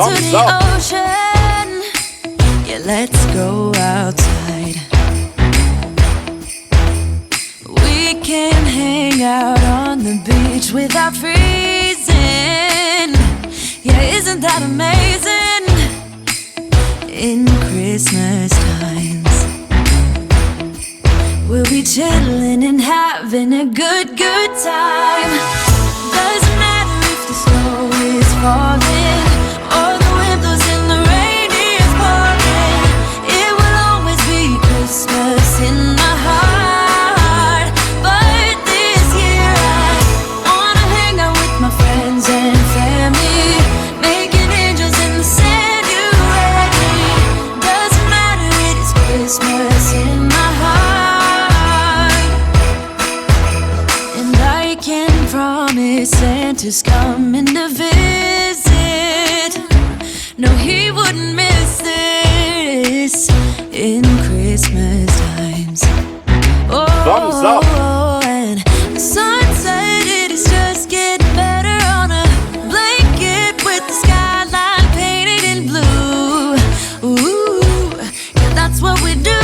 to the ocean. Yeah, let's go outside. We can hang out on the beach without freezing. Yeah, isn't that amazing? In Christmas times, we'll be chilling and having a good time. Doesn't matter if the snow is falling or the wind blows and the rain is pouring. It will always be Christmas in my heart. But this year I wanna hang out with my friends and family, making angels in the sand. You ready? Doesn't matter, it is Christmas in my heart. And I can promise Santa's coming to visit. No, he wouldn't miss this in Christmas times. Thumbs up. And the sun said it is just getting better on a blanket with the skyline painted in blue. Ooh, yeah, that's what we do.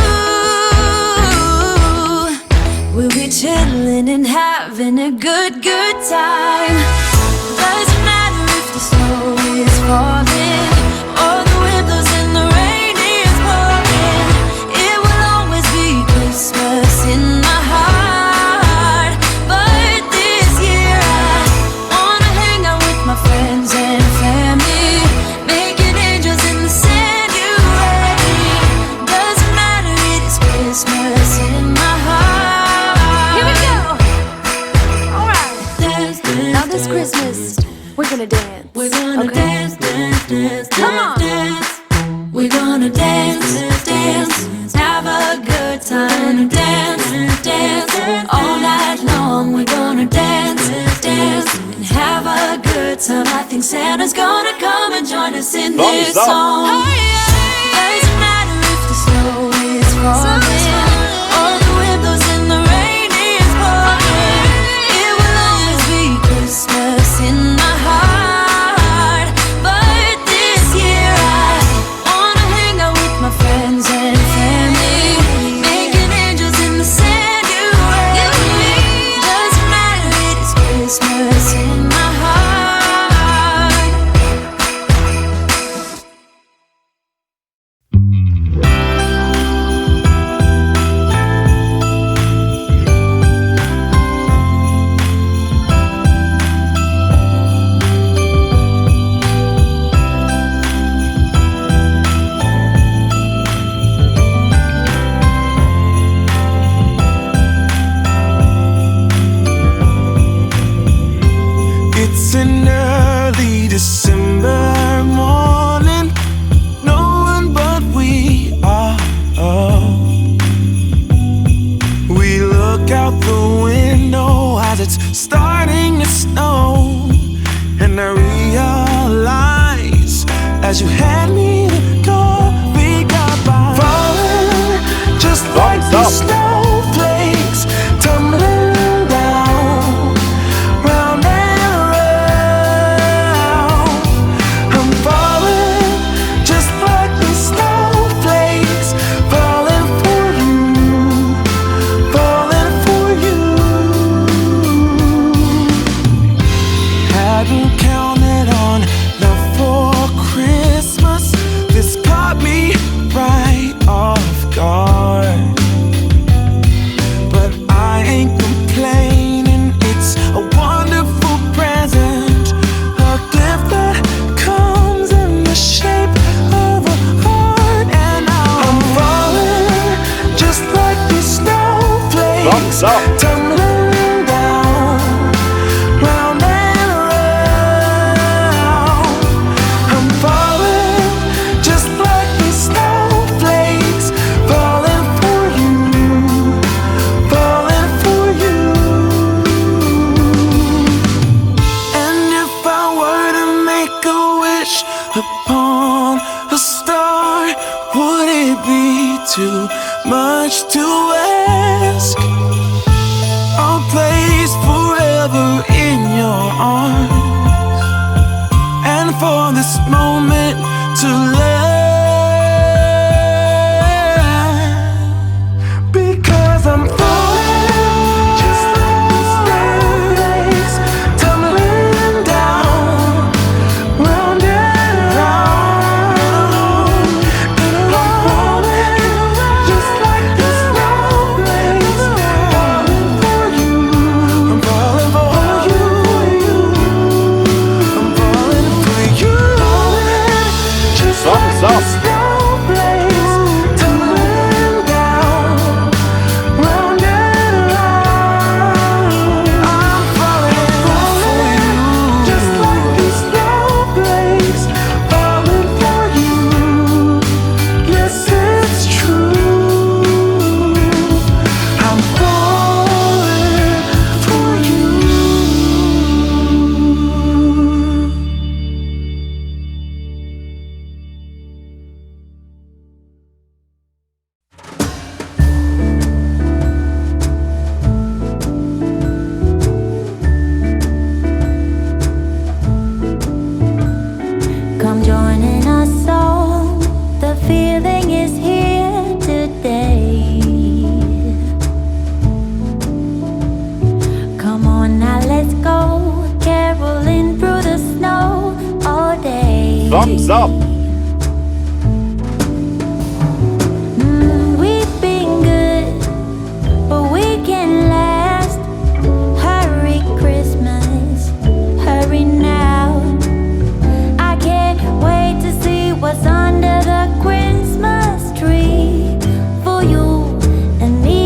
We'll be chilling and having a good time. Doesn't matter if the snow is falling or the wind blows and the rain is pouring. It will always be Christmas in my heart. But this year I wanna hang out with my friends and family, making angels in the sand. You ready? Doesn't matter, it is Christmas in my heart. Here we go. All right. Dance, dance, now this Christmas, we're gonna dance. We're gonna dance, dance, dance, come on. Dance. We're gonna dance, dance, have a good time. Dance, dance, all night long. We're gonna dance, dance, and have a good time. I think Santa's gonna come and join us in this Thumbs up. song. Doesn't matter if the snow is falling or the wind blows and the rain is pouring. It will always be Christmas in my heart. But this year I wanna hang out with my friends and family, making angels in the sand. You ready? Doesn't matter, it is Christmas in my heart. It's an early December morning. No one but we are. We look out the window as it's starting to snow, and I realize as you hand me the coffee cup, I'm falling just like Thumbs these up. snowflakes tumbling down, round and around. I'm falling just like these snowflakes, falling for you, falling for you. Hadn't counted on love for Christmas. This caught me right off guard. But I ain't complaining, it's a wonderful present, a gift that comes in the shape of a heart. And I'm falling just like these snowflakes, Thumbs up. tumbling down, round and around. I'm falling just like these snowflakes, falling for you, falling for you. And if I were to make a wish upon a star, would it be too much to ask? I'll place forever in your arms and for this moment to last. Because I'm falling just like these snowflakes tumbling down, round and round. And I'm falling just like these snowflakes, falling for you. I'm falling for you. I'm falling for you. Just like Thumbs up. these snowflakes tumbling down, round and round. I'm falling for you. Just like these snowflakes falling for you. Yes, it's true. I'm falling for you. Come joining us all. The feeling is here today. Come on now, let's go. Caroling through the snow all day. Thumbs up. We've been good, but we can last. Hurry, Christmas, hurry now. I can't wait to see what's under the Christmas tree for you and me.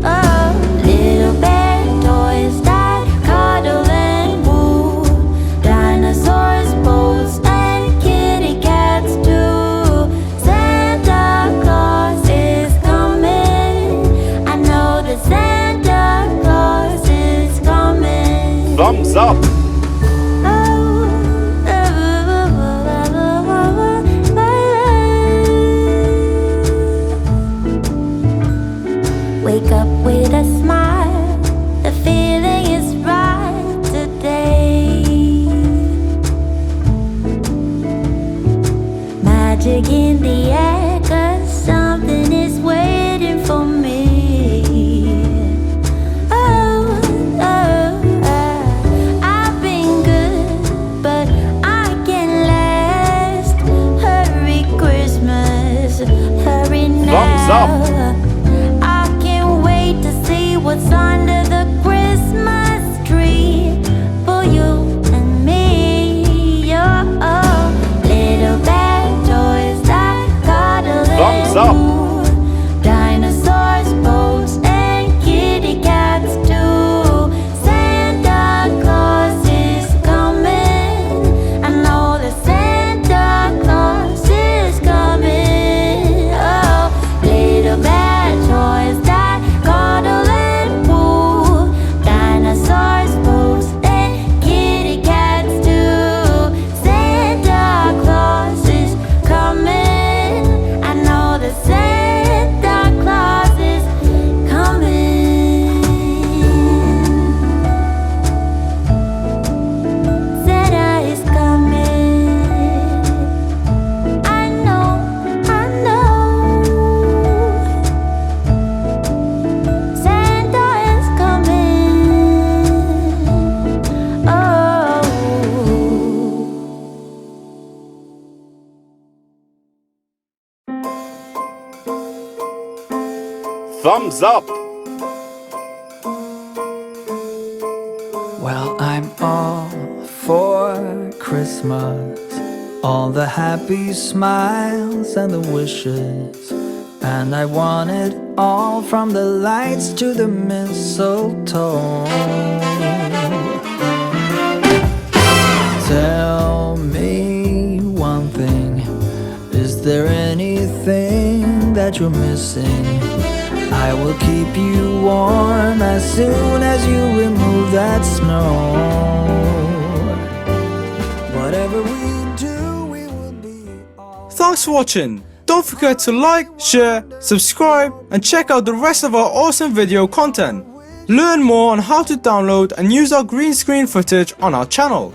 Oh, little bear toys that cuddle and woo, dinosaurs, boats, and kitty cats too. Santa Claus is coming. I know that Santa Claus is coming. Thumbs up. Wake up with a smile. The feeling is right today. Magic in the air, 'cause something is waiting for me. Oh, I've been good, but I can last. Hurry, Christmas, hurry now. Thumbs up. I can't wait to see what's under the Christmas tree for you and me. Oh, little bad toys that cuddle Thumbs and up. woo, dinosaurs, boats, and kitty cats too. Santa Claus is coming. I know that Santa Claus is coming. Oh, little bad toys that cuddle and woo, dinosaurs, boats, and kitty cats too. Santa Claus is coming. I know that Santa Claus is coming. Santa is coming. I know, Santa is coming. Oh. Thumbs up. Well, I'm all for Christmas, all the happy smiles and the wishes, and I want it all from the lights to the mistletoe. Tell me one thing, is there anything that you're missing? I will keep you warm as soon as you remove that snow. Whatever we do, we will be all... Thanks for watching. Don't forget to like, share, subscribe, and check out the rest of our awesome video content. Learn more on how to download and use our green screen footage on our channel.